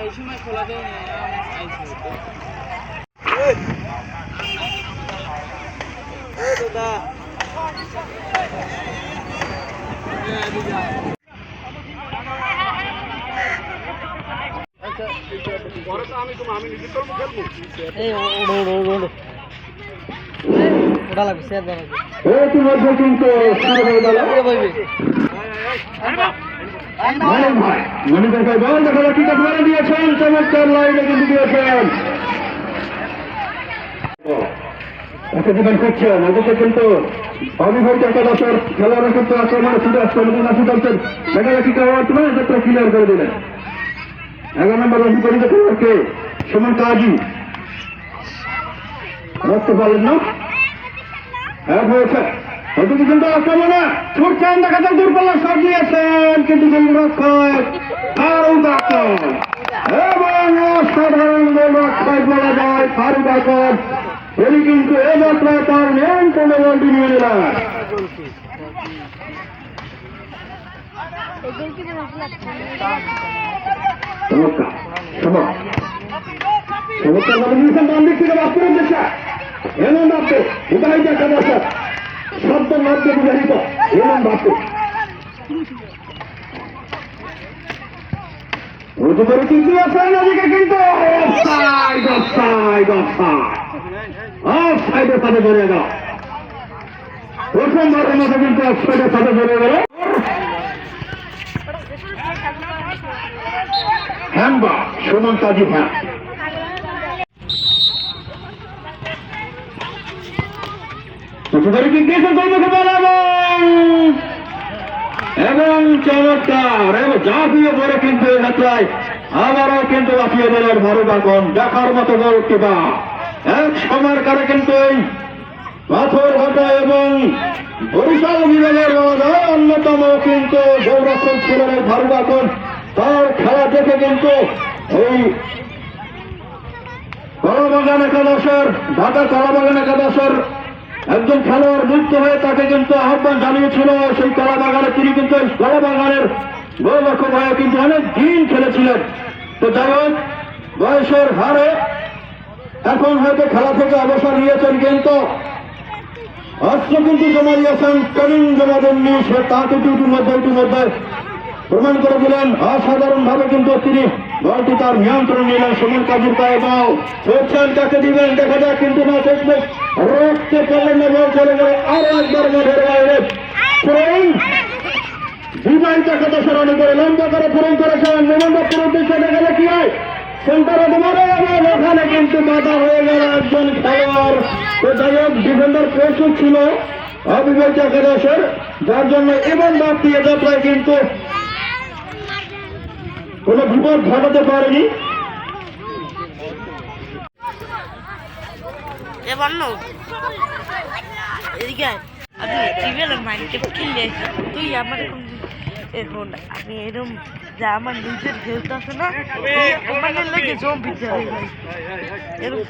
এই সময় খোলা দেয় দাদা ইতিমধ্যে কিন্তু শুরু হয়ে গেল মনিকের ভাই বল দেখা যাক টিকিট মেরে দিয়েছেন, চমৎকার লাইনে কিন্তু দিয়েছেন। একটা জীবন করছেন ওদেরকে কিন্তু অবিবাহিত একাদশের খেলোয়াড়রা কিন্তু আক্রমণে ছুটে আসছে, নাসি চলছেন দেখা যাক কি তোমার যাত্রা ক্লিয়ার করে দিলেন। 11 নম্বর অভিপরিত খেলোয়াড়কে সুমন কাজী রাখতে পারলেন না, এক হয়েছে ওদিকে কিন্তু আক্রমণে ছুটছেন দেখা যাক দূরপাল্লা শট দিয়েছেন কিন্তু গোলরক্ষক ফারুক আকর এবং অসাধারণ গোলরক্ষক বলা যায় ফারুক আকর, তিনি কিন্তু এ যাত্রায় তার নিয়ন্ত্রণে বলটি নিয়ে নিলেন। চমৎকার চমৎকার ভাবে নিয়েছেন বাম দিক থেকে বাস্তুর উদ্দেশ্যে এমন বাপ্পু বিবাহিত একাদশ শব্দ মধ্যে বিবাহিত এমন বাপ্পু কিন্তু অফসাইডের সাথে ধরে গেল, প্রথমবারের মতো কিন্তু অফসাইডের সাথে ধরে গেল। হ্যান্ডবা সুমন কাজী হ্যাঁ এবং চমৎকার এবং জাতীয় পরে কিন্তু যাত্রায় আবারও কিন্তু বাঁচিয়ে দিলেন ফারুক আকর, দেখার মতো গোল কিবা এক সময়ের কারে কিন্তু এই পাথরঘাটা এবং বরিশাল বিভাগের অন্যতম কিন্তু গোলরক্ষক ছিলেন এই ফারুক আকর। তার খেলা দেখে কিন্তু এই কলাবাগান একাদশের ঢাকা কলাবাগান একাদশের একজন খেলোয়াড় মুক্ত হয়ে তাকে কিন্তু আহ্বান জানিয়েছিল সেই কলাবাগানে, তিনি কিন্তু এই কলাবাগানের গোলরক্ষক হয়ে কিন্তু অনেক দিন খেলেছিলেন। তো যাই হোক বয়সের হারে এখন হয়তো খেলা থেকে অবসর নিয়েছেন, কিন্তু অস্ত্র কিন্তু জমা দিয়েছেন, ট্রেনিং জমা দেননি, সে তা কিন্তু ইতিমধ্যে প্রমাণ করে দিলেন। অসাধারণ ভাবে কিন্তু তিনি বলটি তার নিয়ন্ত্রণ নিলেন। সুমন কাজীর পায়ে বল ছুটছেন, কাকে দিবেন দেখা যাক, কিন্তু না ফেসবুক রক্তে পারলেন না, বল চলে গেল আরো একবার মাঠের বাইরে। বিবাহিত একাদশের অনেক করে লম্বা করে পূরণ করেছেন, মোহাম্মদপুর উদ্দেশ্যে দেখা গেল কি হয় সেন্টারে তোমার ওখানে কিন্তু বাধা হয়ে গেল একজন খেলোয়াড়। তো যাই হোক ডিফেন্ডার প্রস্তুত ছিল অবিবাহিত একাদশের, যার জন্য এবং বাদ দিয়ে যাত্রায় কিন্তু কোন বিপদ ঘটাতে পারেনি। তুই আমার এখন আমি এরকম যা আমার নিজের হেলথ আছে না মানে লেগে জম্বি এরকম